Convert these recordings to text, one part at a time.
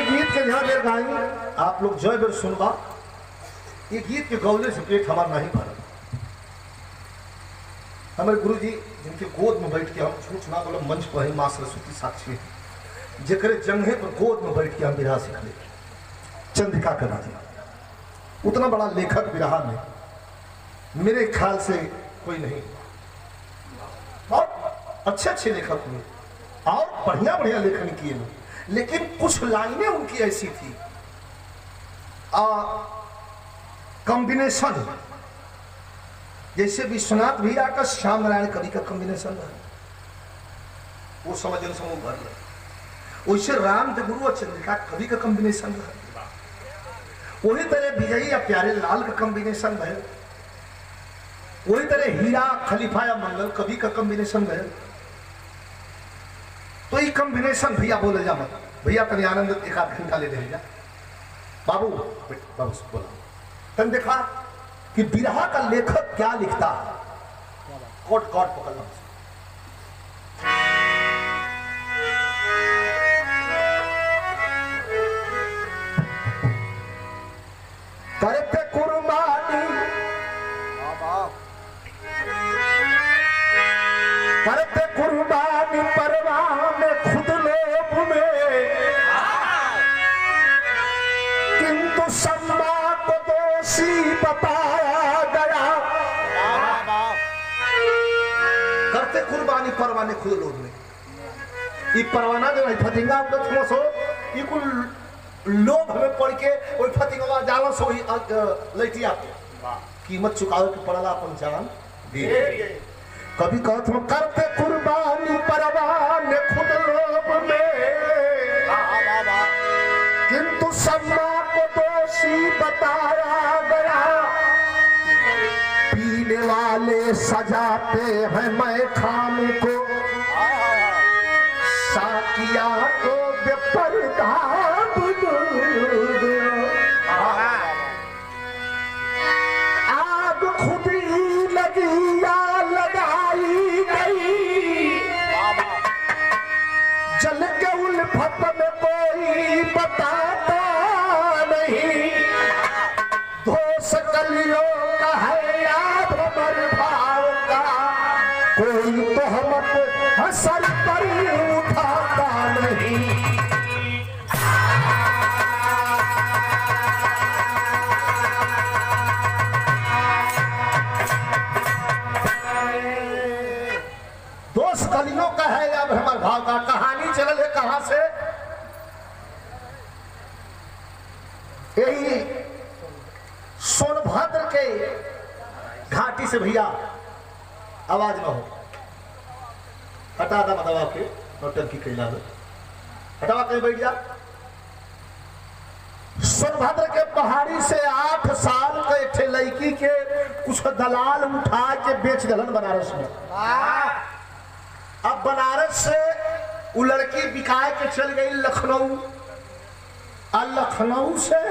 गीत के ध्यान देर गाई आप लोग जय बेर सुनबा। ये गीत के गौले से पेट हमारा नहीं भरल। हमारे गुरु जी जिनके गोद में बैठ के हम झूठ ना बोलो मंच पर ही माँ सरस्वती साक्षी जेकरे जंघे पर गोद में बैठ के हम बिरहा सीखले चंद्रिका कवि जी। उतना बड़ा लेखक बिरहा में मेरे ख्याल से कोई नहीं। बहुत अच्छे अच्छे लेखक हुए और बढ़िया बढ़िया लेखन किए लोग, लेकिन कुछ लाइनें उनकी ऐसी थी कॉम्बिनेशन, जैसे विश्वनाथ भैया का श्याम नारायण कवि का कॉम्बिनेशन है वो समझ समूह भर ले, वैसे राम गुरु और चंद्रिका कवि का कॉम्बिनेशन है, वही तरह विजयी या प्यारे लाल का कॉम्बिनेशन है, वही तरह हीरा खलीफा या मंगल कवि का कॉम्बिनेशन है। तो ये कॉम्बिनेशन भैया बोले जा मत भैया तनी आनंद एक आध घंटा ले जा बाबू बाबू बोला तन देखा कि बिरहा का लेखक क्या लिखता है। कोट कोट पकड़ना करते कुर्बानी करते कुर्बानी परवाह में खुद लोभ में किंतु सम्मा को दोषी बताया गया। करते कुर्बानी परवाने खुद लोभ में ये परवाना जो है फतिंगा थोड़ा सो ये कुल लोभ में पड़ के वही फतिंगा जाला सो लैटिया कीमत चुकावे के पड़ला अपन जान दे। कभी कहते हो करते कुर्बानी परवान खुद लोभ में किंतु सम्मा को दोषी बताया गया। पीने वाले सजाते हैं मैं खाने को साकिया को बेपर्दा आग खुद ही लगी या लगाई गई जल के उल्फत में कोई बताता नहीं। दोष कलियों का है याद भर भाव का कोई तोहमत हसर पर उठाता नहीं। कलियों का है या भ्रमर भाव का कहानी चल है कहां से यही सोनभद्र के घाटी से भैया आवाज न हो हटा दा दवा के नौटंकी कैला हटावा कहीं बैठ जा। सोनभद्र के पहाड़ी से 8 साल के एक लड़की के कुछ दलाल उठा के बेच दलन बनारस में। अब बनारस से वो लड़की बिकाए के चल गई लखनऊ और लखनऊ से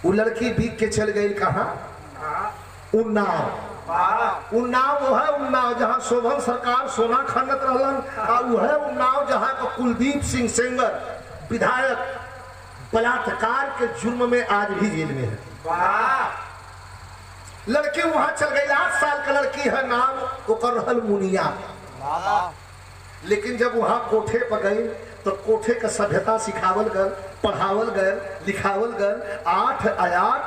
वो लड़की बिक के चल गई कहा उन्नाव। उन्नाव वो है उन्नाव जहां शोभन सरकार सोना खनत रहलन और वो है उन्नाव जहां को कुलदीप सिंह सेंगर विधायक बलात्कार के जुर्म में आज भी जेल में है। लड़की वहां चल गई 8 साल का लड़की है नाम ओकर रहल मुनिया। लेकिन जब वहां कोठे पर गई तो कोठे का सभ्यता सिखावल गल पढ़ावल गल लिखावल गल 8 आयात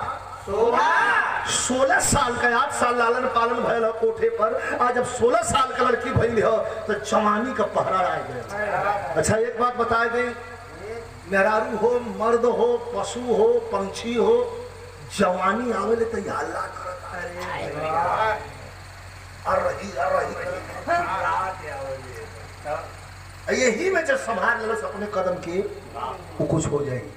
16 साल का 8 साल लालन पालन भयल कोठे पर। आज जब 16 साल का लड़की भइल हो तो जवानी का पहरा आ गया। अच्छा एक बात बताए गई मेहरारू हो मर्द हो पशु हो पंछी हो जवानी आवेले तो हल्ला यही में जब संभाल ले अपने कदम की वो कुछ हो जाएगी।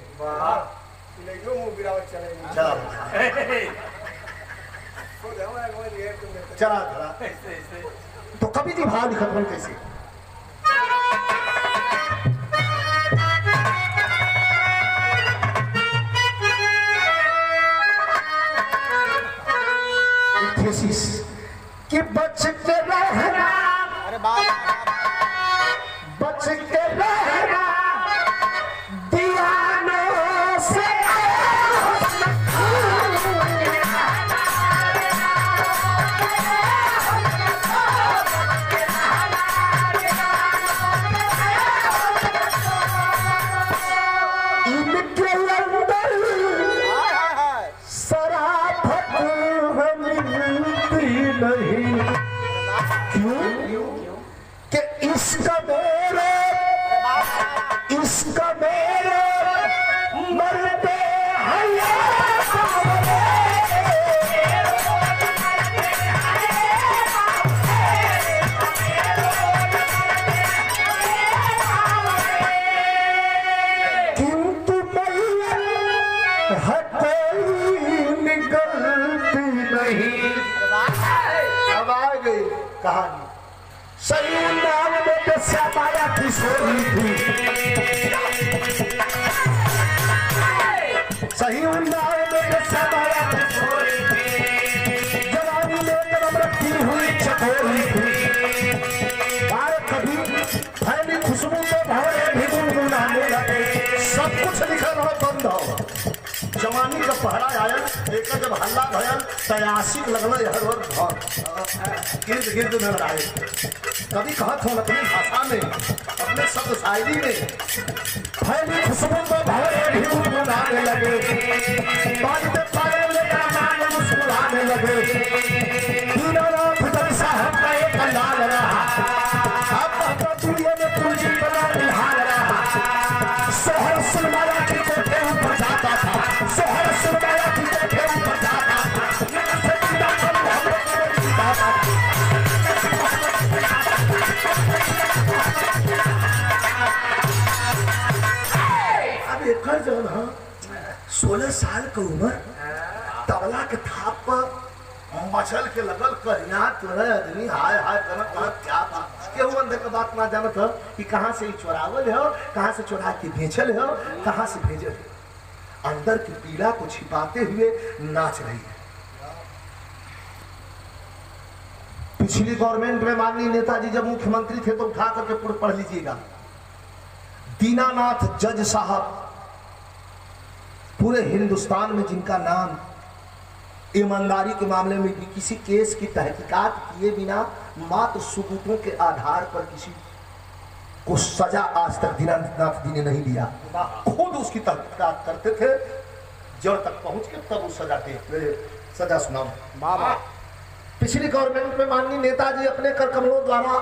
चला तो कभी भी भाव लिखत बन कैसे कि बच के रहना, अरे बच के रहना कहानी। सही नाम में बेस्यामाया किशोरी थी, सही नाम में बेस्यामाया किशोरी थी, जवानी में जन्म रखी हुई चकोरी थी। कभी फैली खुशबू में भौरे भी गुनगुनाने लगे। सब कुछ लिखल हो बंद हो। जवानी का पहरा आयल, एक जब हल्ला भयल तयासिक लगल हर गिर्द गिर्द न लड़ाए। कभी कहत हो अपनी भाषा में, अपने शब्द शायरी में, फैली खुशबू में भौरे भी गुनगुनाने लगे। बाजते पायल में मुस्कुराने लगे। दीनानाथ जब साहब का एक लाल रहा, दुनिया में पूंजी बना निहाल रहा। सोहर सुनवाया की कोठे ऊपर जाता था, सोहर सुनवाया की कोठे ऊपर जाता था। अब एक जन 16 साल की उम्र, तबला के थाप पर मचल के लगल करिया तोरे आदमी हाय हाय करत करत क्या बात केहू अंदर के बात ना जानत हो कि कहाँ से चोरावल हो, कहाँ से चोरा के बेचल हो, कहाँ से भेजल हो। अंदर की पीड़ा को छिपाते हुए नाच रही है। पिछली गवर्नमेंट में माननीय नेताजी जब मुख्यमंत्री थे तो उठा करके पढ़ लीजिएगा। दीनानाथ जज साहब, पूरे हिंदुस्तान में जिनका नाम ईमानदारी के मामले में भी किसी केस की तहकीकात किए बिना मात्र सबूतों के आधार पर किसी को सजा आज तक दीनानाथ जी ने नहीं दिया। खुद उसकी तहकीकात करते थे, जड़ तक पहुंच के तब उस सजा सुनाओ। पिछली गवर्नमेंट में माननीय नेताजी अपने कर कमलों द्वारा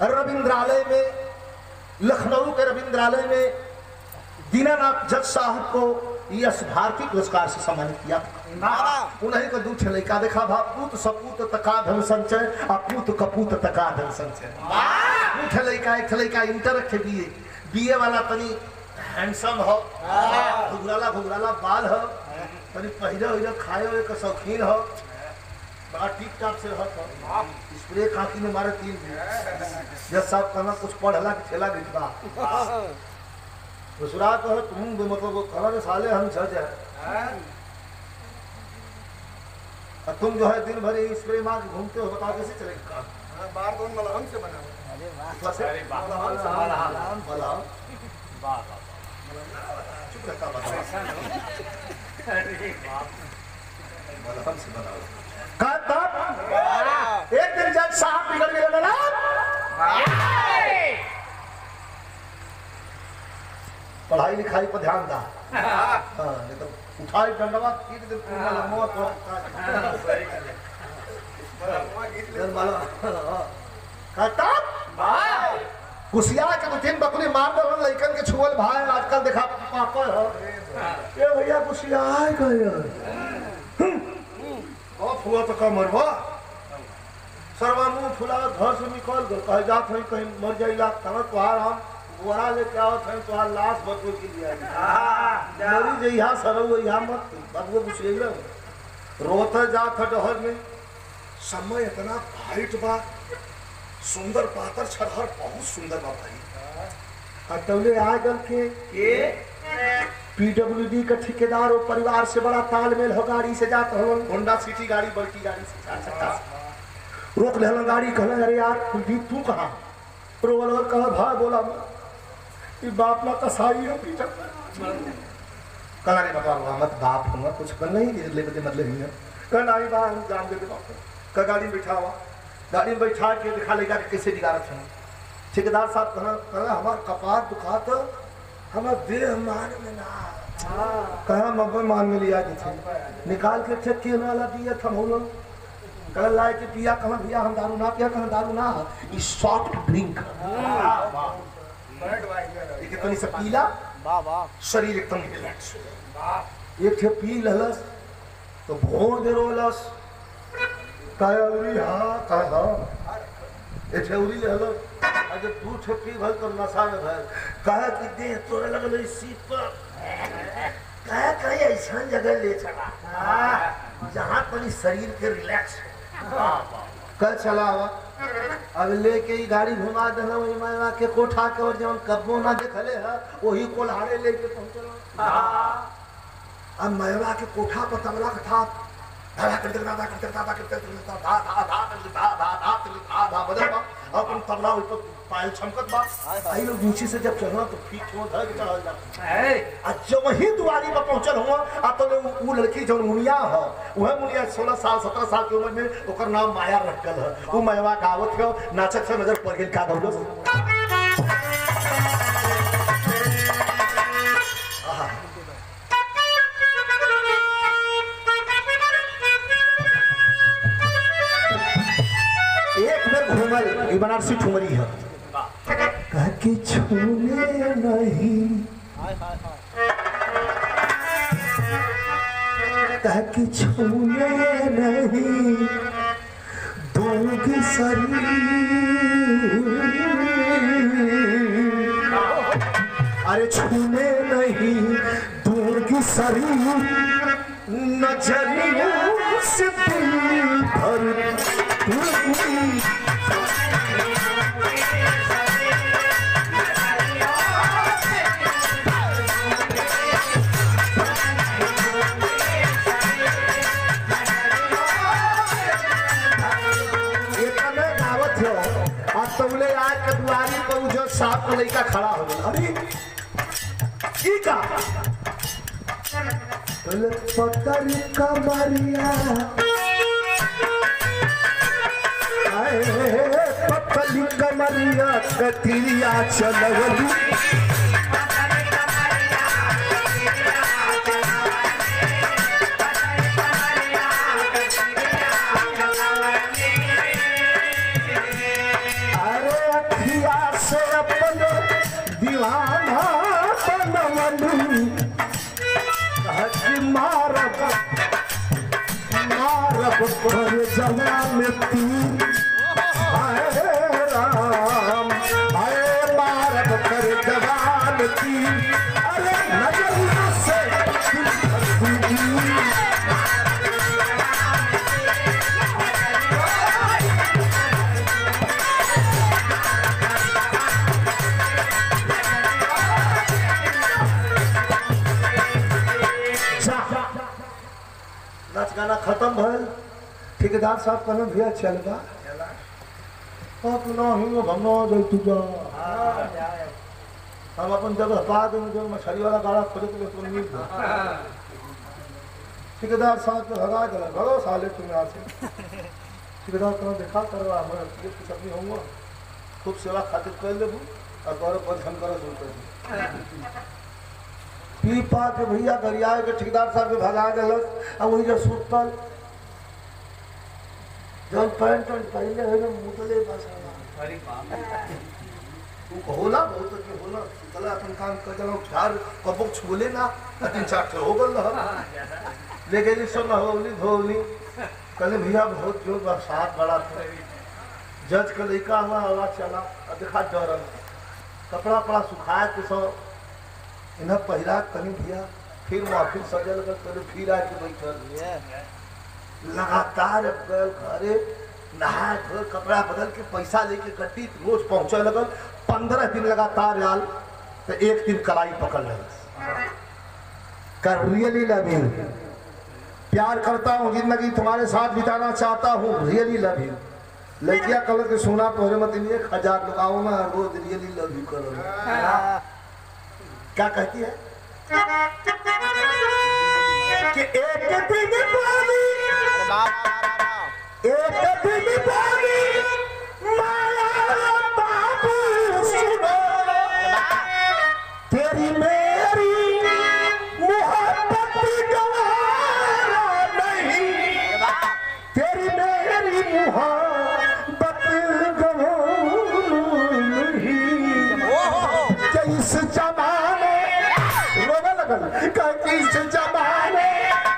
रविंद्रालय में, लखनऊ के रविंद्रालय में दीनानाथ जज साहब को यश भारती पुरस्कार से सम्मानित किया। उन्हीं को दू लड़का देखा भा, पूत सपूत तका धन संचय, अपूत कपूत तका धन संचय। दू लड़का, एक लड़का इंटर के बीए वाला तनी हैंडसम हो, घुघराला घुघराला बाल हो, तनी पहिरे उहिरे खाए हुए का शौकीन हो, बड़ा टिप टाप से हो, स्प्रे खाकी में मारे 3 जज साहब कहना कुछ पढ़ला के ठेला बिकवा दूसरा कहो तुम मतलब कलर साले हम जज है, तुम जो है दिन भर स्प्रे मार घूमते हो, बताओ कैसे चलेगा? बार कौन मलहम से बना हुआ? चुप रहता मलहम से बना हुआ। एक दिन जज साहब बिगड़ गए, पढ़ाई लिखाई पर ध्यान दा। नहीं तो उठाई डंडवा पीट दे पूरा लम्बा कुसिया के 2-3 बकरी मार दो लइकन के छुअल भाई आजकल देखा पापा ए भैया कुसिया आए गए ओ फुआ तो का मरवा सरवा मुंह फुला घर से निकल गए, कह जात है कहीं मर जाइला तब तोहार हम बोरा ले क्या होता है, तो लाश बदबू के लिए मरी जइहा सरव यहाँ मत बदबू कुछ रोते जात डहर में। समय इतना फाइट बा, सुंदर पातर छरहर बहुत सुंदर बा भाई। अटौले आ गल के पीडब्ल्यूडी का ठेकेदार और परिवार से बड़ा तालमेल हो, गाड़ी से जात हो, होंडा सिटी गाड़ी बड़की गाड़ी से 4 चक्का से रोक ले गाड़ी। कहले अरे यार कुलदीप तू कहाँ? रोवलवर कहा भाई बोला बाप ना कसाई है पीछा कला नहीं बता मत बाप होगा कुछ कर नहीं ले बदे मतलब ही है कल आई बात हम जान दे बाप का गाड़ी में बैठा हुआ, गाड़ी में बैठा के दिखा लेगा कि कैसे निगारत है। ठेकेदार साहब कहा हमारा कपार दुखा तो हमारा देह मान में ना कहा मब्बे मान में लिया थे निकाल के ठेके वाला दिया था हम लोग कल लाए के पिया कहा भैया हम दारू ना पिया, कहा दारू ना ये सॉफ्ट ड्रिंक एकदम से पीला शरीर एकदम रिलैक्स एक ठे पी ललस तो भोर दे रोलस कायरी हां कहा ए ठेउरी ललो आज दू ठे पी भल तो नशा में भल कहा कि देह तोरे लगल इसी पर कहा कहीं ऐसा जगह ले चला जहां पर शरीर के रिलैक्स कल चला हुआ अब लेके ही गाड़ी घुमा देना वही मैवा के कोठा के और जब कब्बो ना देखले है वही कोल्हारे लेके पहुंचल। अब मैवा के कोठा पर तबला का था अपन तबला ऊपर पायल छमकत बा आई लोग ऊंची से जब चढ़ना तो ठीक हो धर के चढ़ल जा आ जब वही दुआरी पर पहुंचल हुआ आ तो वो लड़की जो मुनिया है वह मुनिया 16 साल 17 साल की उम्र में ओकर नाम माया रखल है वो मैवा गावत है नाचत से नजर पड़ गेल का गौलो घूमल बनारसी ठुमरी है कह के छूने नहीं कह के छूने नहीं दूंगी शरीर अरे छूने नहीं दूंगी शरीर नजरियों से दिल भर साफ लड़का खड़ा हो गया अरे की का पकड़ कमरिया पकड़ कमरिया कतिरिया चलवली पर जवान तू आए राम आए मारब कर जवान की अरे नजरिया से नाच गाना खत्म भल ठेकेदार साहब कहना भैया चलबा अपना ही भमो जो तुझा हम अपन जगह पा दे जो मछली वाला गाड़ा खोले तो मिल ठेकेदार साहब के भगा गया भगो साले तुम यहाँ से ठेकेदार कहना देखा करवा हमारा कुछ अपनी होंगे खूब सेवा खातिर कर लेबू और गौरव परिश्रम करो शुरू कर पी पा के भैया गरिया के ठेकेदार साहब के भगा गलस अब वही जो सुतल जब पैंट पहले है ना मुतले बस तू होला बहुत के होला चला अपन काम कर जलो चार कबक छोले ना तीन चार हो गल ले गई सब होली धोली कल भैया बहुत जोर बरसात बड़ा था जज का लड़का हुआ हवा चला और देखा डरल कपड़ा पड़ा सुखाए तो सब इन्हें पहला कहीं भैया फिर महफिल सजल कर फिर आके बैठल लगातार घरे नहा धो कपड़ा बदल के पैसा लेके गड्डी रोज पहुंचे लगल 15 दिन लगातार आल तो एक दिन कलाई पकड़ कर रियली लव यू प्यार करता हूँ जिंदगी तुम्हारे साथ बिताना चाहता हूँ रियली लव यू लड़किया कलर के सोना पहले मत 1000 लगाओ ना रोज रियली लव यू करो क्या कहती है कि एक दिन पानी माया बाबू सुनो तेरी मेरी मोहब्बत गवारा नहीं तेरी मेरी मोहब्बत गवारा नहीं इस जमाने रोने लगल इस जमाने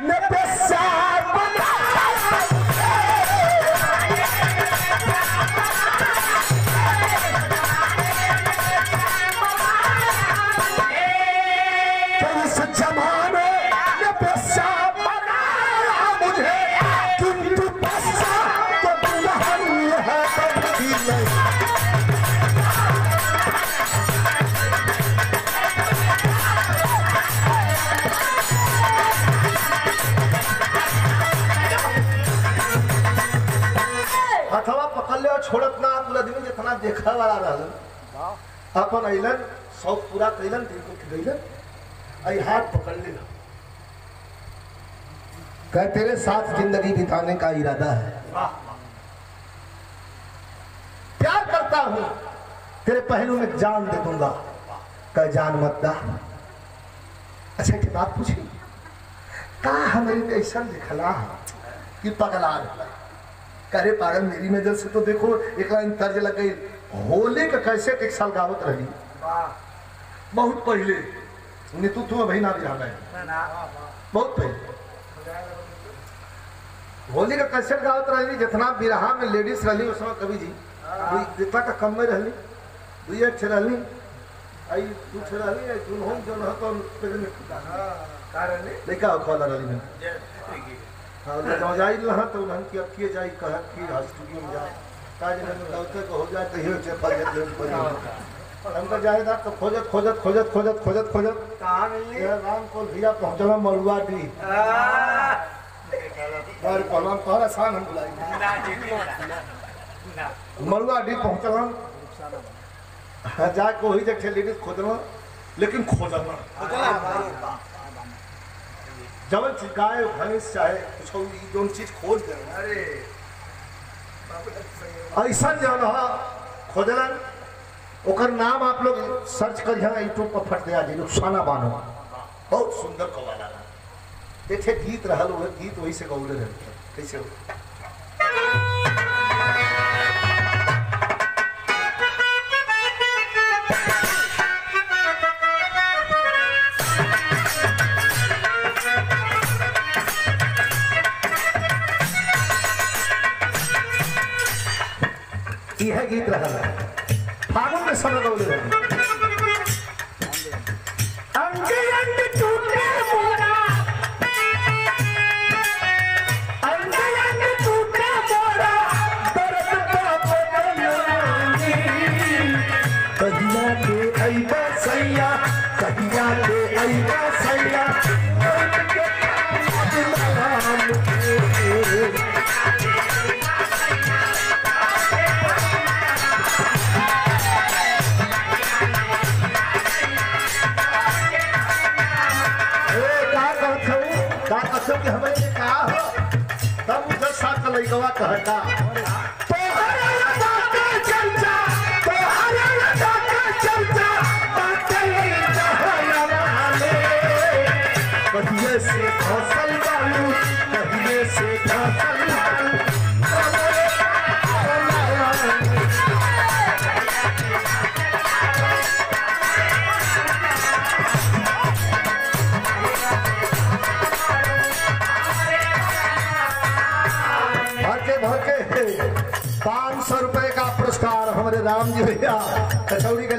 ने बेसार बना जमाने देखा वाला रहलन अपन अइलन शौक पूरा कैलन दिन को गइलन आई हाथ पकड़ लेना कह तेरे साथ जिंदगी बिताने का इरादा है प्यार करता हूं तेरे पहलू में जान दे दूंगा कह जान मत दा अच्छा की बात पूछी का हमारे ऐसा लिखला कि पगला करे पागल मेरी नजर से तो देखो एक लाइन तर्ज लग गई होली का कैसे एक साल गावत रही बहुत पहले नीतू तू अभी ना भी रहा बहुत पहले होली का कैसे गावत रही जितना बिरहा में लेडीज रही उस समय कवि जी जितना का कम में रही दुई एक रही आई दू रही दुल्हन जो न तो लड़का खोला रही में हाँ जाई रहा तो उन्हन की अब किए जाई कह कि स्टूडियो में जाए काज में दौते को हो जाए तो हियो चेपा जे हम तो जाएगा तो खोजत खोजत खोजत खोजत खोजत खोजत कहां मिली राम को भैया पहुंचना मलुआ डी और पहलवान कहला आसान हम बुलाई मलुआ डी पहुंचला जाके वही जगह लेडीज खोजना लेकिन खोजना जब गाय भैंस चाहे कुछ जो चीज खोज दे अरे ऐसा जो रहा खोजलन ओकर नाम आप लोग सर्च करिए यूट्यूब पर फट दिया जी रुखसाना बानो बहुत सुंदर कवाला देखे गीत रहल वो गीत वही से गौले रहे कैसे हो यह गीत रहा फागुन में समय गौले रहे अंग अंग टूटे मोरा अंग अंग टूटे मोरा दर्द का बदलानी कहिया के अइबा सैया कहिया के अइबा सैया कि हमें कहा हो तब उधर साथ लइकवा कहता तोहरा लगा के चलता तोहरा लगा के चलता बातें जहां वाले कहिए से फसल बालू कहिए से फसल बालू भरके 500 रुपए का पुरस्कार हमारे राम जी भैया कचौड़ी के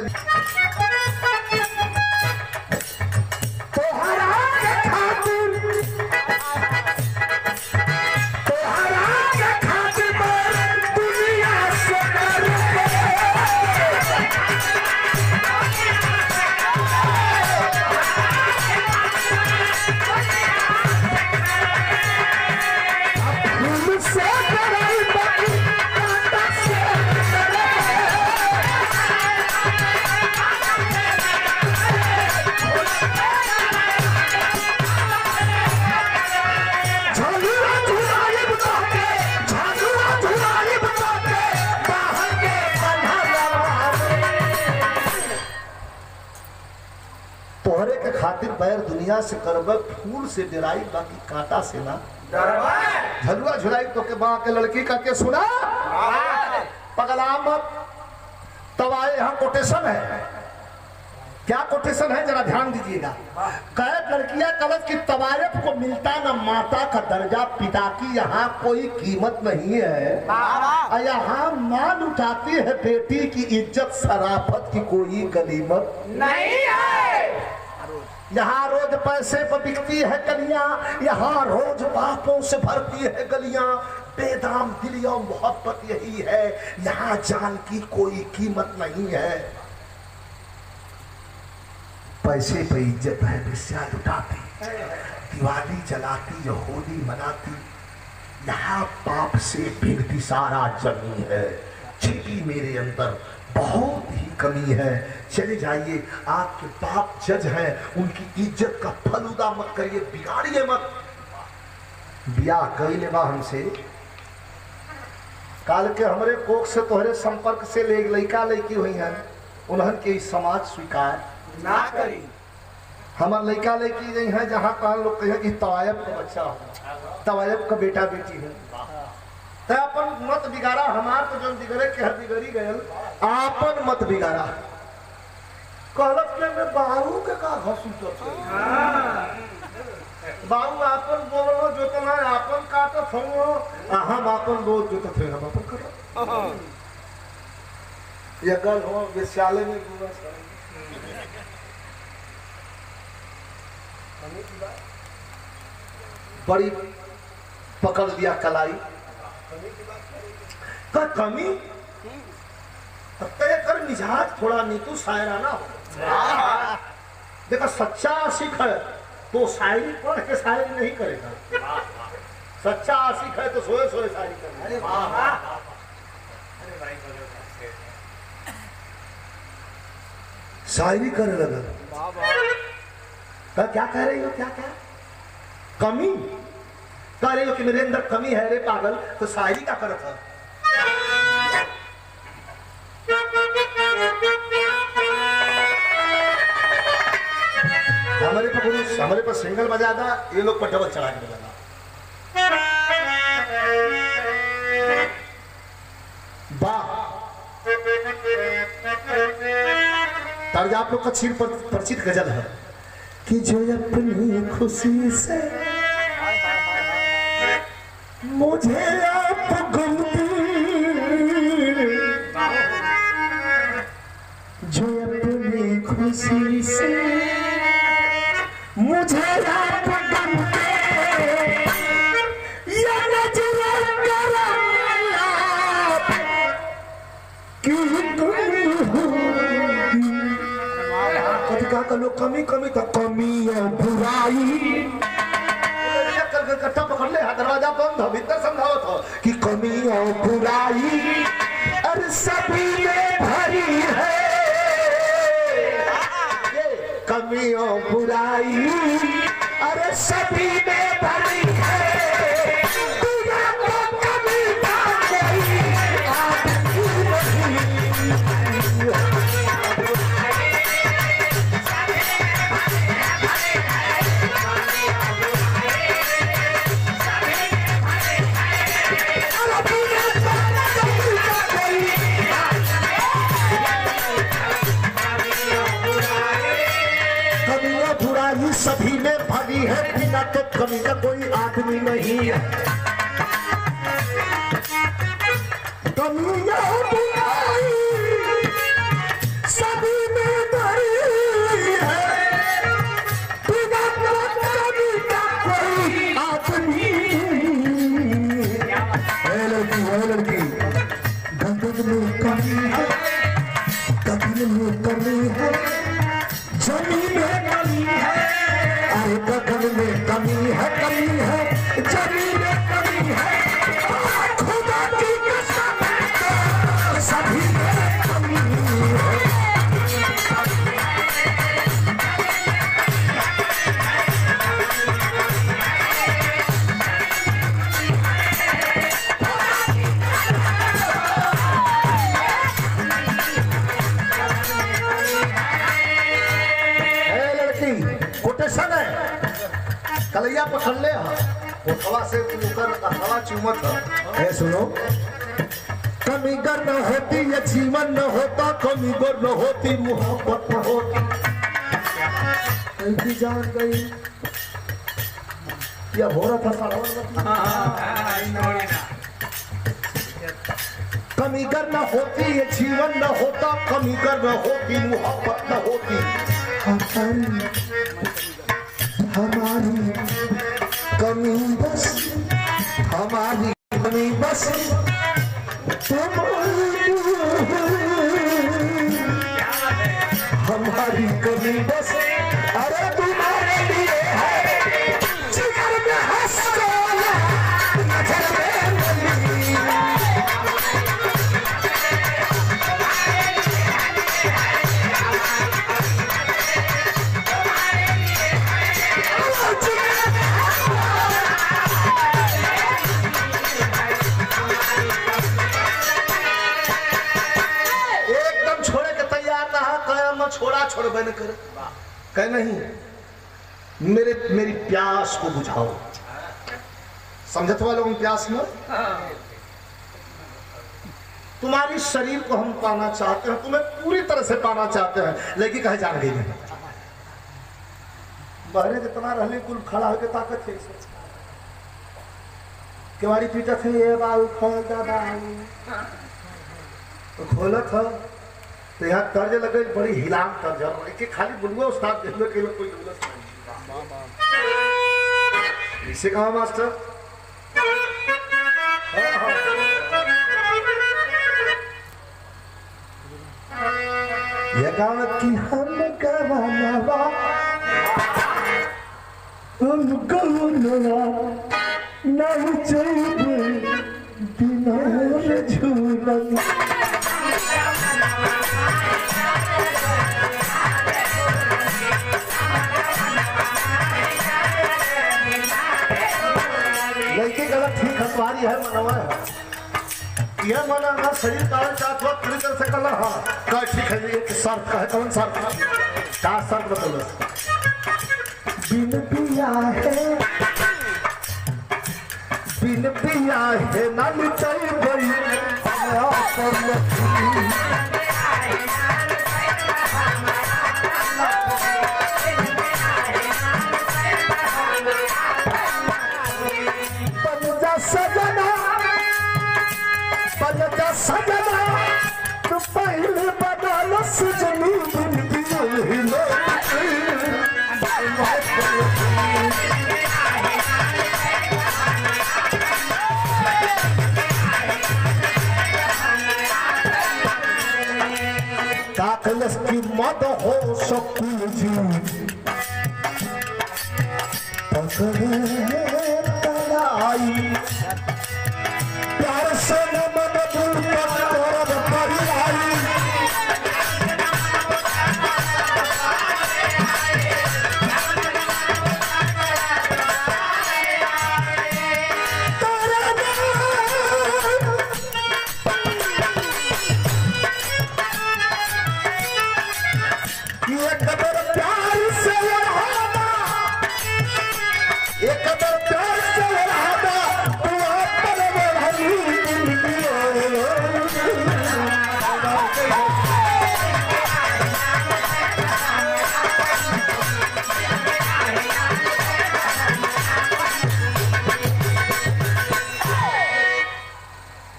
खातिर पैर दुनिया से करब फूल से डराई बाकी कांटा से ना झलुआ झुलाई तो के बा के लड़की का के सुना पगला मत तब आए यहाँ कोटेशन है क्या कोटेशन है जरा ध्यान दीजिएगा कैद लड़कियां कलश की तवायफ को मिलता न माता का दर्जा पिता की यहाँ कोई कीमत नहीं है यहाँ मां लुटाती है बेटी की इज्जत शराफत की कोई गनीमत नहीं है यहाँ रोज पैसे पर बिकती है गलियां यहाँ रोज बापों से भरती है गलियां बेदाम दिल और मोहब्बत यही है यहाँ जान की कोई कीमत नहीं है पैसे पे इज्जत है विस्या लुटाती दिवाली जलाती जो होली मनाती यहाँ पाप से भिगती सारा जमी है अच्छी मेरे अंदर बहुत ही कमी है। चले जाइए, आपके बाप जज हैं, उनकी इज्जत का फलूदा मत करिए, बिगाड़िए मत। ब्याह कई लेवा हमसे, काल के हमरे कोख से तोहरे संपर्क से ले लड़का लड़की हुई हैं, उन्हन के समाज स्वीकार ना करी। हमार लड़का लड़की नहीं है जहाँ कान लोग कहें कि तवायब का बच्चा हो, तवायब का बेटा बेटी है। तो अपन मत बिगाड़ा, हमार तो जो बिगड़े के हर बिगड़ी गयल, आपन मत बिगाड़ा। कहलक के मैं बाहू के का घसू तो बाबू आपन बोलो जोतना आपन काटत हो, हम आपन बोल जोतत है, हम आपन करो। ये गल हो विद्यालय में बड़ी पकड़ दिया कलाई का कमी, तय कर मिजाज थोड़ा नीतू शायराना हो। देखा सच्चा आशिक है तो शायरी पढ़ के शायरी नहीं करेगा, सच्चा आशिक है तो सोए सोए शायरी करेगा। शायरी करे लगा, क्या कह रही हो, क्या क्या कमी कह रही हो कि मेरे अंदर कमी है रे पागल, तो शायरी क्या करत है। हमारे पर पुरुष, हमारे पर सिंगल बजादा, ये लोग पर डबल चढ़ा के बजाना। तर्ज आप लोग का छीन परिचित गजल है कि जो अपनी खुशी से मुझे आप गमती, जो अपनी खुशी से मुझे आप गमते, या नजर का लोग कमी कमी तो कमी और बुराई कट्टा पकड़ ले, दरवाजा बंद हो, भीतर समझाओ तो कि कमी और बुराई अरे सभी में भरी है, कमी और बुराई अरे सभी में भरी है। सभी में भरी है, बिना तो कमी का कोई आदमी नहीं है। कमियां बुराई सभी में भरी है, बिना तो कमी का कोई आदमी। लड़की गगन में कमी है, गगन में कमी है, जमीन में कमी है, गगन में कमी है, कमी है, जमीन में कमी है, खुदा की कसम सभी में कमी है। कोटेशन है, कलैया पकड़ ले, हवा से ऊपर हवा चुमत है। सुनो, कमी गर न होती ये जीवन न होता, कमी गर न होती मोहब्बत न होती। ऐसी जान गई या हो रहा था कमी गर न होती ये जीवन न होता, कमी गर न होती मोहब्बत न होती। हमारी कमी बस, हमारी कमी बस हमारी कमी बस अरे तुम्हारे लिए है, जिगर में हंस नजर में करबे न कर कह नहीं मेरी प्यास को बुझाओ। समझत हुआ लोग प्यास में तुम्हारी शरीर को हम पाना चाहते हैं, तुम्हें पूरी तरह से पाना चाहते हैं, लेकिन कहे जान गई नहीं बहरे जितना रहने कुल खड़ा होकर ताकत है केवाड़ी पीटा थे ये बाल खोल दादा तो खोलत है तो यहाँ तर्ज लगे बड़ी हिलाम तर्ज कि खाली बुलवा उस्ताद देखने के लोग कोई इसे कहा मास्टर ये गाँव की हम गवानवा हम गवानवा नहीं चाहिए बिना झूलन लड़की गलत ठीक हथवारी है मनवा यह मना ना शरीर तार चाहत हो पूरी तरह से कल हाँ का ठीक है ये शर्त का है कौन शर्त का शर्त बताओ बिन पिया है ना मिटाई गई सजना तो पहले बना लो सजनी काकलस की मत हो सकूं जी पकड़े तलाई प्यार से मन दूर कर परिवारी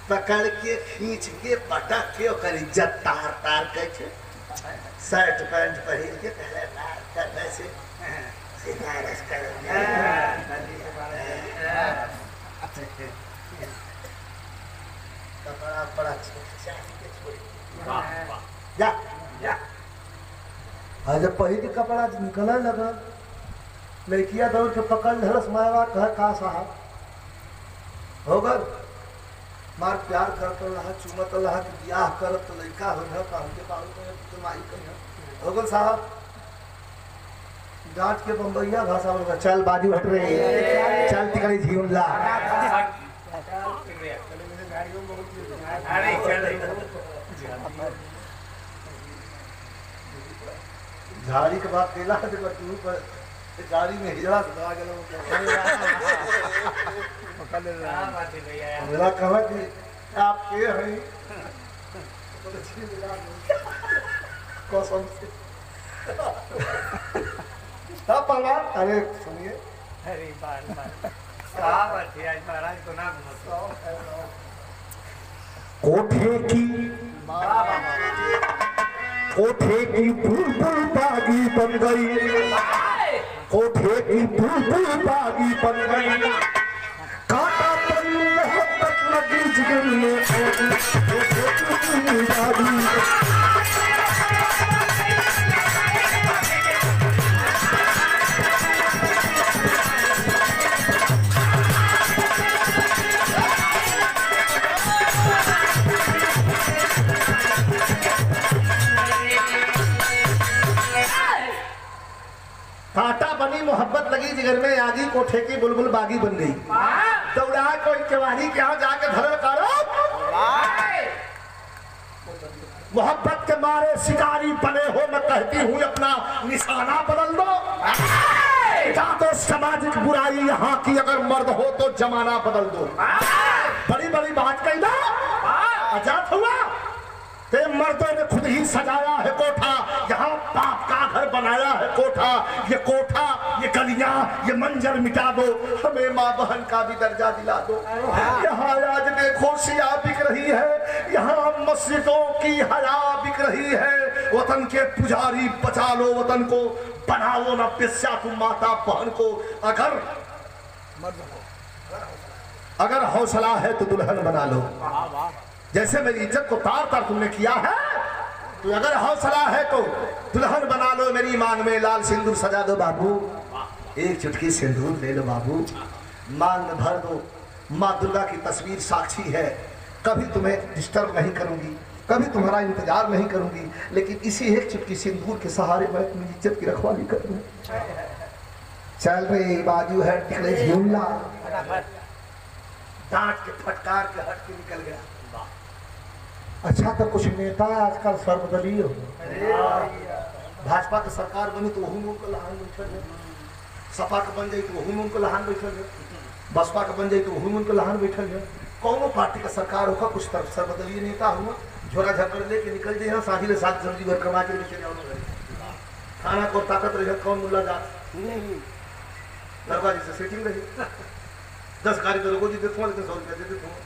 पकड़ के खींच के पटक के ओकर इज्जत तार तार के शर्ट पैंट पहन के पहले मार करने से सिफारिश कर कपड़ा बड़ा जा जा जब पहले कपड़ा निकलने लगा लड़किया दौड़ के पकड़ धरस मायवा कह का साहब होगा मार प्यार करते रहा चुमत रहा कि ब्याह करत तो लड़का हो गया काम के बाल तो माई कहिया होगल साहब डांट के बम्बैया भाषा बोलता चल बाजू हट रहे चल तिकड़ी जीवन ला झाड़ी के बाद केला तू पर गाड़ी में हिजड़ा आ मेरा कहा कि आप के हैं कसम से तब पला अरे सुनिए अरे बार आज महाराज को ना कोठे की बुलबुल बागी बन गई कोठे की बुलबुल बागी बन गई काटा पन मोहब्बत लगी जिगर में काटा बनी मोहब्बत लगी जिगर में आगी कोठे की बुलबुल बागी बन गई दौड़ा कोई केवाड़ी के यहाँ जाके धरल करो मोहब्बत के मारे शिकारी बने हो, मैं कहती हूँ अपना निशाना बदल दो। क्या तो सामाजिक बुराई यहाँ की, अगर मर्द हो तो जमाना बदल दो। बड़ी बड़ी बात कही ना, आजाद हुआ ते मर्दों ने खुद ही सजाया है कोठा, यहाँ बाप का घर बनाया है कोठा। ये कोठा, ये गलियां, ये मंजर मिटा दो, हमें माँ बहन का भी दर्जा दिला दो। यहाँ आज देखो सिया बिक रही है, यहाँ मस्जिदों की हया बिक रही है। वतन के पुजारी बचा लो, वतन को बनाओ न बेस्या तुम माता बहन को। अगर हौसला है तो दुल्हन बना लो। जैसे मेरी इज्जत को तार तार तुमने किया है, तो अगर हौसला है तो दुल्हन बना लो। मेरी मांग में लाल सिंदूर सजा दो बाबू, एक चुटकी सिंदूर ले लो बाबू, मांग में भर दो। माँ दुर्गा की तस्वीर साक्षी है, कभी तुम्हें डिस्टर्ब नहीं करूंगी, कभी तुम्हारा इंतजार नहीं करूंगी, लेकिन इसी एक चुटकी सिंदूर के सहारे मैं अपनी इज्जत की रखवाली करूँ। चल रे बाजू है टिकले झूला, डांट के फटकार के हट के निकल गया। अच्छा तो कुछ नेता आजकल सर्वदलीय हो, भाजपा की सरकार बनी तो वही मुंह को लहान बैठल है, सपा का बन जाए तो वही मुंह को लहान बैठल है, बसपा का बन जाए तो वही मुंह को लहान बैठल है। कौनो पार्टी का सरकार होगा, कुछ तरफ सर्वदलीय नेता हुआ, झोला झकड़ लेके निकल जाए, साझी ले साथ सब्जी भर कमा के लेके जाओ खाना को ताकत रहे। कौन मुल्ला जात दरबार से सेटिंग रही, 10 गाड़ी तो लोगों जी देते 100 रुपया दे देते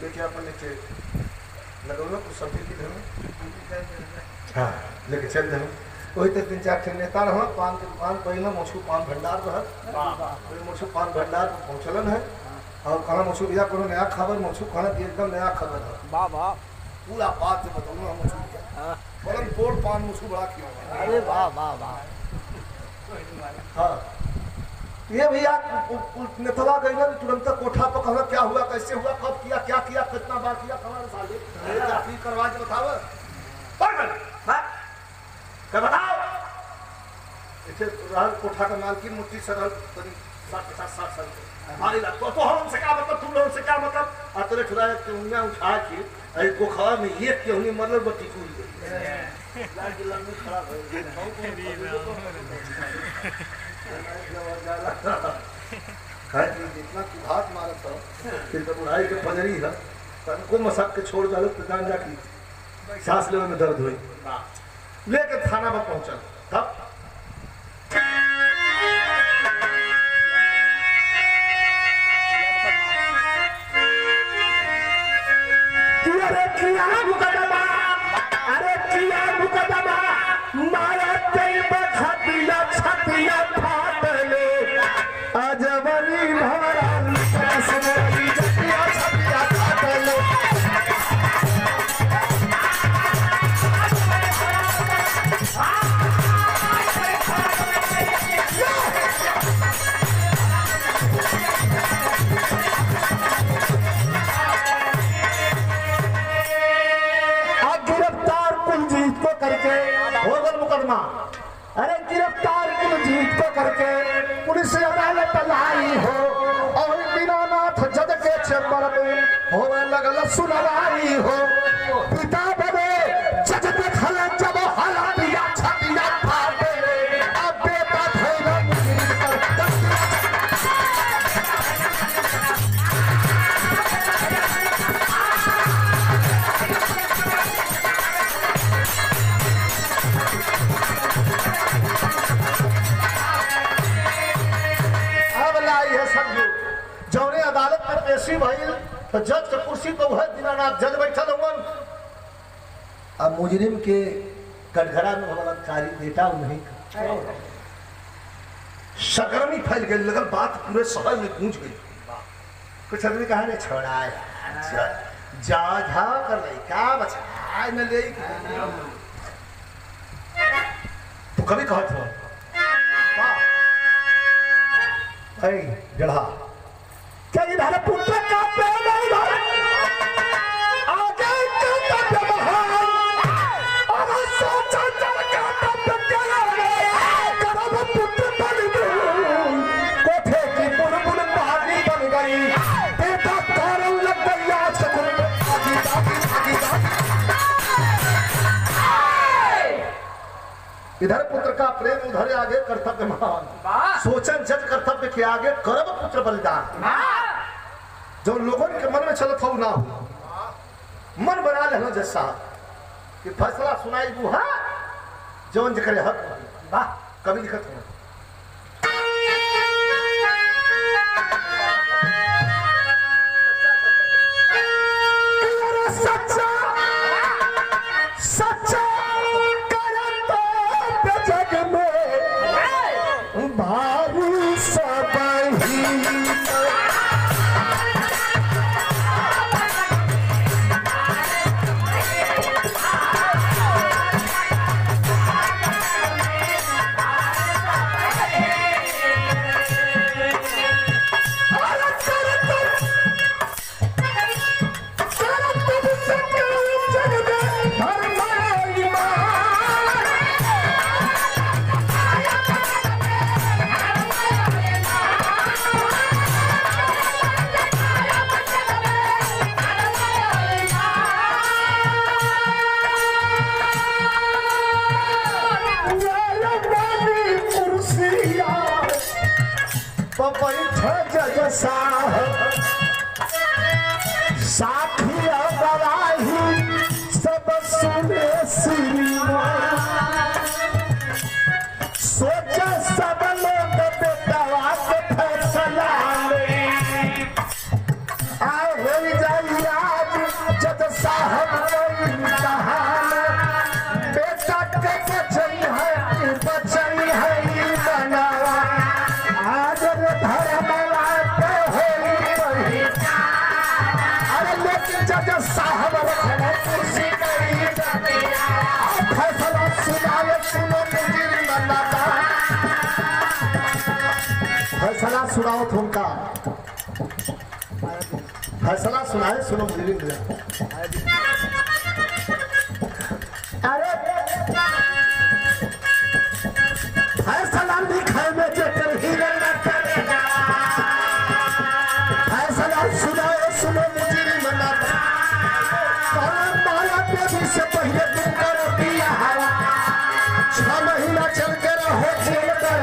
लेके अपन नीचे लगो ना कुछ सब्जी की धनो, हाँ लेके चल देना। वही तो 3-4 ठे नेता रहा, पान के दुकान पहले मोछू पान भंडार रहा, मोछू पान भंडार पर पहुँचलन है। और कहाँ मोछू भैया कोनो नया खबर, मोछू कहाँ की एकदम नया खबर है। वाह वाह, पूरा बात से बताऊँ मोछू भैया फौरन पोड़ पान मोछू बड़ा किया। अरे वाह वाह वाह। हाँ ये भैया नेतवा गई ना तुरंत कोठा पर कहना क्या हुआ, कैसे हुआ, कब किया, क्या किया, कितना बार किया, कमाल साले करवा के बताओ बताओ। कोठा का मालकिन मुट्ठी सरल 50-60 साल भारी लगता तो हमसे क्या मतलब, तुम लोगों से क्या मतलब। आतरे ठुराए उंगलियां उठा के गोखवा में एक के उन्हें मतलब बत्ती खुल गई, खड़ा जितना की भात मारा था फिर तो बुढ़ाई के पजरी है, तनको मसक के छोड़ डालो तो जान जाकी सांस लेने में दर्द हुई, लेके थाना पर पहुंचा। तब अरे किया मुकदमा, अरे किया मुकदमा, मारा कई बखतिया छतिया फाटले अजबरी भरल कसमरी छतिया छतिया फाटले। अरे गिरफ्तार कुलजीत को करके पुलिस अदालत लाई हो, और दीनानाथ जज के चेंबर में होने लगल सुनवाई हो। पिता बने जज देखल जब हलतिया छतिया फाटे, अब बेटा धैर्य मुनीर पर जौने अदालत में पेशी भइल तो जज के कुर्सी पर वह दीनानाथ जज बैठल हुवन। अब मुजरिम के कटघरा में बलात्कारी बेटा नहीं, सरगर्मी फैल गई, लगल बात पूरे शहर में गूंज गई। कुछ आदमी कहा ने छोड़ा जा झा कर ले क्या बचा न ले तो कभी कहत हो जड़ा क्या इधर पुत्र का प्रेम इधर आगे का महान और सोचा जब का तब क्या करब पुत्र बन गई, कोठे की बुलबुल पानी बन गई, बेटा कारण लग गई आज आगी आगी आगी आगी। का प्रेम उधरे आगे कर्तव्य महान सोचन जग कर्तव्य के आगे करब पुत्र बलिदान। जो लोगों के मन में चलत हो ना हो मन बना लेना जैसा कि फैसला सुनाई बुहा जौन जकरे हक वाह कभी लिखत हो सच्चा सच्चा करत जग में भारी सब ही साखिया बराही सब सुने सोच सब लोग बेटवा के फैसला आओ हो जाई आज जब साहब बेटा के बचन है बनावा आज धर्म साहब कुर्सी फैसला सुनाए सुनो फैसला सुनाओ तुमका फैसला सुनाए सुनो अरे फैसला लिखाए में जेकर हीरे न करेगा फैसला सुनाए सुनो से पहले तुम करो दिया हवा 6 महीना चल के रहो जेल कर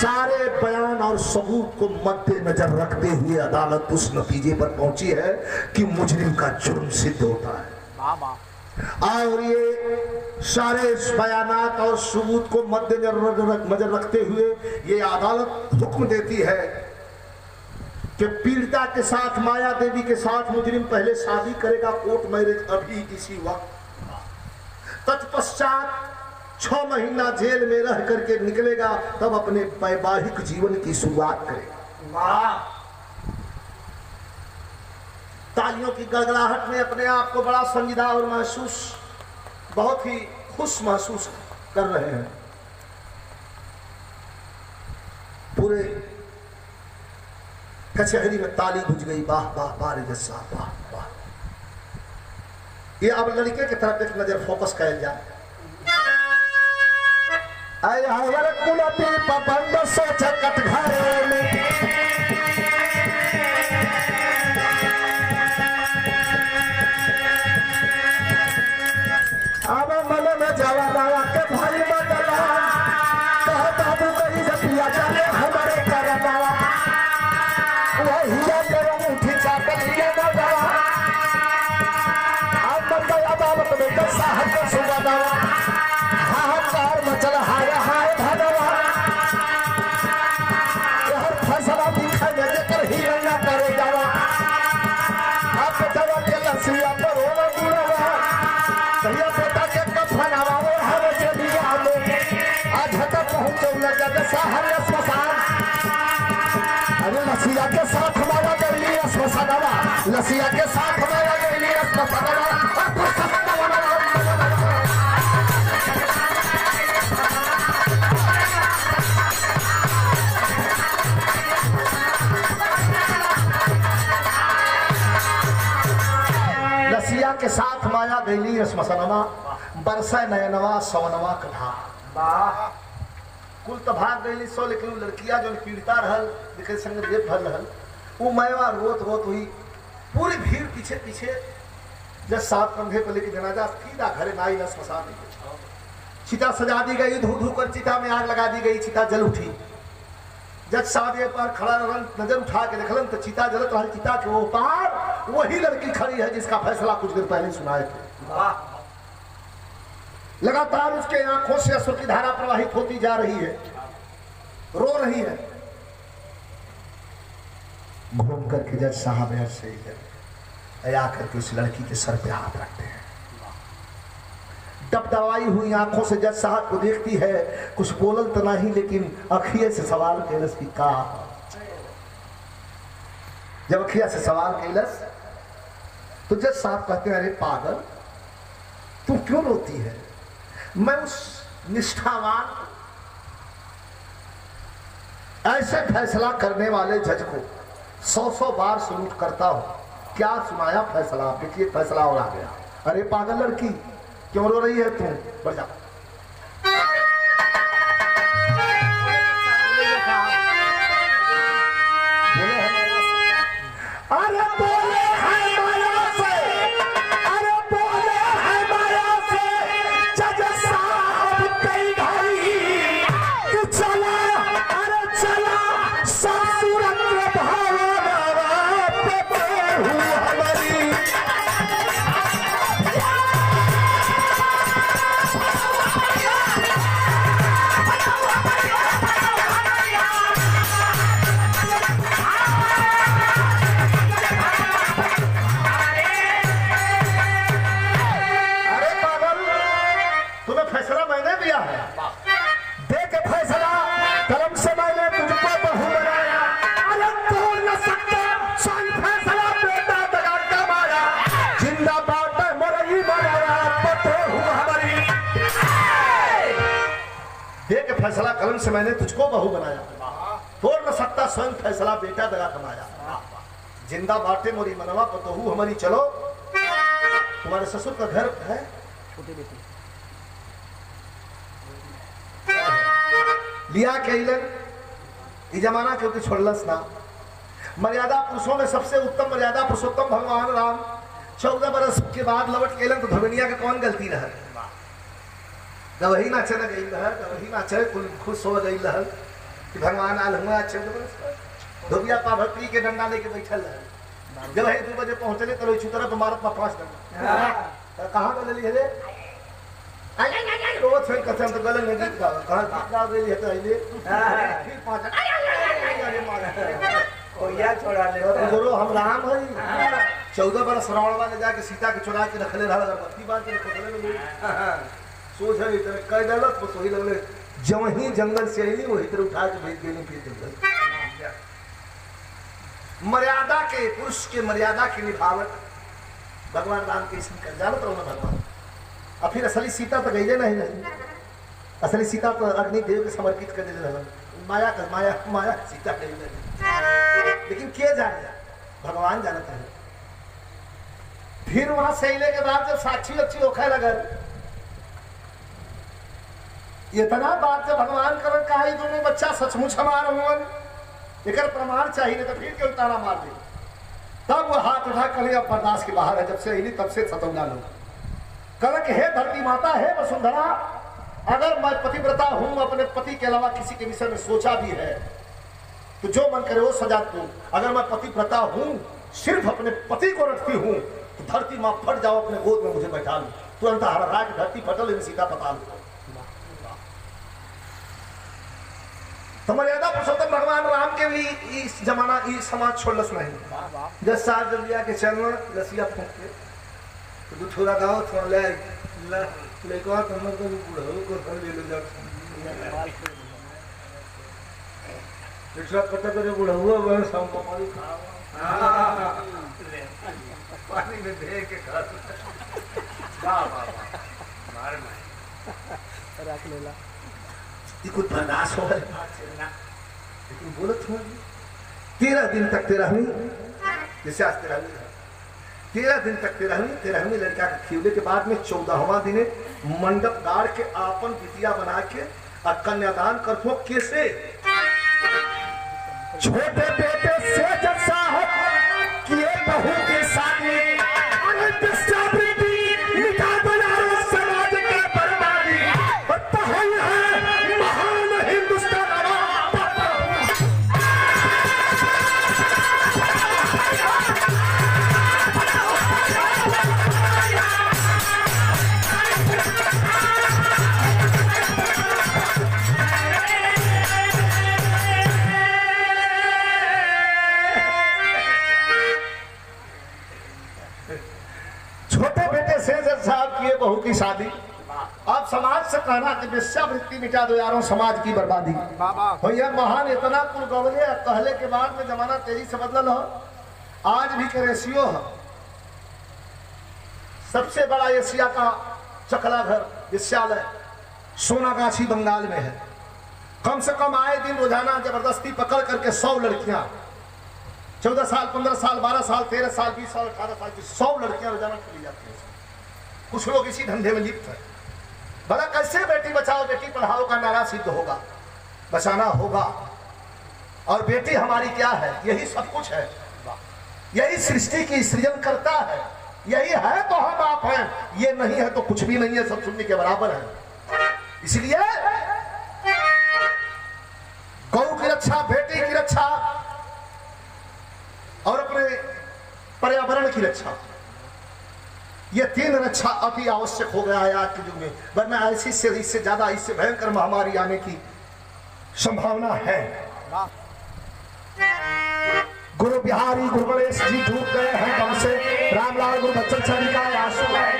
सारे बयान और सबूत को मद्देनजर रखते हुए अदालत उस नतीजे पर पहुंची है कि मुजरिम का जुर्म सिद्ध होता है और ये सारे बयानात और सबूत को मद्देनजर रखते हुए ये अदालत हुक्म देती है कि पीड़िता के साथ माया देवी के साथ मुजरिम पहले शादी करेगा कोर्ट मैरिज अभी इसी वक्त तत्पश्चात 6 महीना जेल में रह करके निकलेगा तब अपने वैवाहिक जीवन की शुरुआत करेगा। तालियों की गड़गड़ाहट में अपने आप को बड़ा संजीदा और महसूस बहुत ही खुश महसूस कर रहे हैं। पूरे कचहरी में ताली बुझ गई वाह वाह वाह जैसा वाह वाह। ये अब लड़के की तरफ एक नजर फोकस कर जाए कुलती पबंद सोच कटघरे में अब मन में जवाना के भाई बदला कह बाबू कहीं से पिया जाने हमारे करना अदालत में साहब को सुना दवा हाहाकार मचल हाय हाय भगवा हर फैसला दिखा दे कर ही रंगा करे जावा आप दवा के लसिया पर रोना बुलावा भैया बेटा के कफनावा वो हर के दिया में आज तक पहुंचो न जग साहब स्मशान अरे लसिया के साथ हमारा गली स्मशानवा लसिया के साथ हमारा गली स्मशानवा लसिया के साथ माया गैली स्मशानवा बरसा नयनवा सवनवा कथा कुल तो भाग गई सो लेकिन लड़किया जो पीड़िता रहल देखे संग रेप भल रहल वो मैवा रोत रोत हुई पूरी भीड़ पीछे पीछे जब सात कंधे पर लेके जनाजा सीधा घरे नाई न स्मशान चिता सजा दी गई, धू धू कर चिता में आग लगा दी गई, चिता जल उठी। जज साहब एक बार खड़ा रहन, नजर उठा के देखलन तो चिता जलत रहा। चिता के वो पार वही लड़की खड़ी है जिसका फैसला कुछ देर पहले सुनाए थे। लगातार उसके आंखों से अश्रु की धारा प्रवाहित होती जा रही है, रो रही है। घूम करके जज साहब से आकर के उस लड़की के सर पे हाथ रखते हैं। दबदबाई हुई आंखों से जज साहब को देखती है, कुछ बोलल तो नहीं लेकिन अखिए से सवाल कैलस की का। जब अखिया से सवाल कैलस तो जज साहब कहते हैं अरे पागल तू क्यों रोती है? मैं उस निष्ठावान ऐसे फैसला करने वाले जज को 100 बार सलूट करता हूं। क्या सुनाया फैसला? देखिए फैसला और आ गया। अरे पागल लड़की क्यों रो रही है तू? बढ़ जा। अरे बोले है माया से, अरे बोले है माया से जज साहब कई घड़ी कि चला, अरे चला ससुरत भावना पे हमारी। फैसला कलम से मैंने तुझको बहू बनाया, तोड़ न सकता स्वयं फैसला बेटा दगा कमाया। जिंदा बाटे मोरी मनवा पतोहू हमारी। चलो तुम्हारे ससुर का घर है छोटी बेटी लिया के ये जमाना क्योंकि छोड़लस ना। मर्यादा पुरुषों में सबसे उत्तम मर्यादा पुरुषोत्तम भगवान राम 14 बरस के बाद लौट के तो धर्मनिया के कौन गलती रहा? वही नाचे न गई रहा, वही नाचे खुश हो गई रहा कि भगवान आल हुआ अच्छे धोबिया पा भक्ति के डंडा लेके बैठल रहा। जब वही 2 बजे पहुंचले तो रोई तरफ मारत में 5 डंडा कहाँ को ले ली है रोज फिर कथन तो गले में गीत गा कहाँ गीत गा गई है तो आइले फिर 5 कोया छोड़ा ले गुरु हम राम है 14 बरस रावण वाले जाके सीता के चुरा के रखले रहा अगरबत्ती बांध के रखले में सोच है इधर कह डालत बस वही लगले जब ही जंगल से आई वही तरह उठा के भेज देने फिर जंगल। मर्यादा के पुरुष के मर्यादा की निभावट भगवान राम के इसमें कर जानत रहो ना भगवान। और फिर असली सीता तो गई नहीं, असली सीता तो अग्निदेव के समर्पित कर दे रहा। माया का माया माया सीता गई नहीं, लेकिन क्या जाने भगवान जानता है। फिर वहां से अले के बाद जब साक्षी अच्छी होखे लगल इतना बात जब भगवान कर कहा दोनों बच्चा सचमुच हमार हुवन एक प्रमाण चाहिए तो फिर क्यों तारा मार दे। तब वो हाथ उठा कर अब बर्दाश्त के बाहर है। जब से अली तब से सतौना लो कल हे धरती माता है वसुंधरा, अगर मैं पतिव्रता हूं अपने पति के अलावा किसी के विषय में सोचा भी है तो जो मन करे वो सजा दूं। अगर मैं पतिव्रता हूं सिर्फ अपने पति को रखती हूं तो धरती मां फट जाओ अपने गोद में मुझे बैठा लो। तुरंत हरा के धरती फटल इन सीता पता लो। तो मर्यादा पुरुषोत्तम भगवान राम के भी इस जमाना इस समाज छोड़लस नहीं। 10 साल जब लिया के चलना लसिया फूंक के तो थोड़ा गाँव थोड़ा ले लेको तो हम को बुढ़ऊ को कर ले लो दूसरा पता करे बुढ़ऊ वो शाम को पानी खा पानी में दे के खा वाह वाह मार में रख लेला कुछ बर्दाश्त हो लेकिन बोलत हो 13 दिन तक 13वीं जैसे आज 13 दिन तक 13वीं लड़का के खिलने के बाद में 14वां दिन मंडप गाड़ के आपन बिटिया बना के और कन्यादान करथो कैसे छोटे बेटे से जज साहब किए बहू के सामने समाज से कहना कि वेश्यावृत्ति मिटा दो यारों, समाज की बर्बादी। भैया महान इतना कुल गवले कहले के बाद में जमाना तेजी से बदलल हो। आज भी के रेशियो है, सबसे बड़ा एशिया का चकला घर विश्वविद्यालय सोनागाछी बंगाल में है। कम से कम आए दिन रोजाना जबरदस्ती पकड़ करके 100 लड़कियां, 14 साल 15 साल 12 साल 13 साल 20 साल 18 साल की 100 लड़कियां रोजाना खुली जाती हैं। कुछ लोग इसी धंधे में लिप्त है। भला कैसे बेटी बचाओ बेटी पढ़ाओ का नारा सिद्ध होगा? बचाना होगा। और बेटी हमारी क्या है? यही सब कुछ है, यही सृष्टि की सृजन करता है। यही है तो हम आप हैं, ये नहीं है तो कुछ भी नहीं है, सब शून्य के बराबर है। इसलिए गौ की रक्षा, बेटी की रक्षा और अपने पर्यावरण की रक्षा, ये 3 रक्षा अति आवश्यक हो गया है आज के युग में। वरना ऐसी से इससे ज्यादा, इससे भयंकर महामारी आने की संभावना है। गुरु बिहारी गुरु गणेश जी डूब गए हैं हमसे। रामलाल गुरु बच्चन का आंसू है।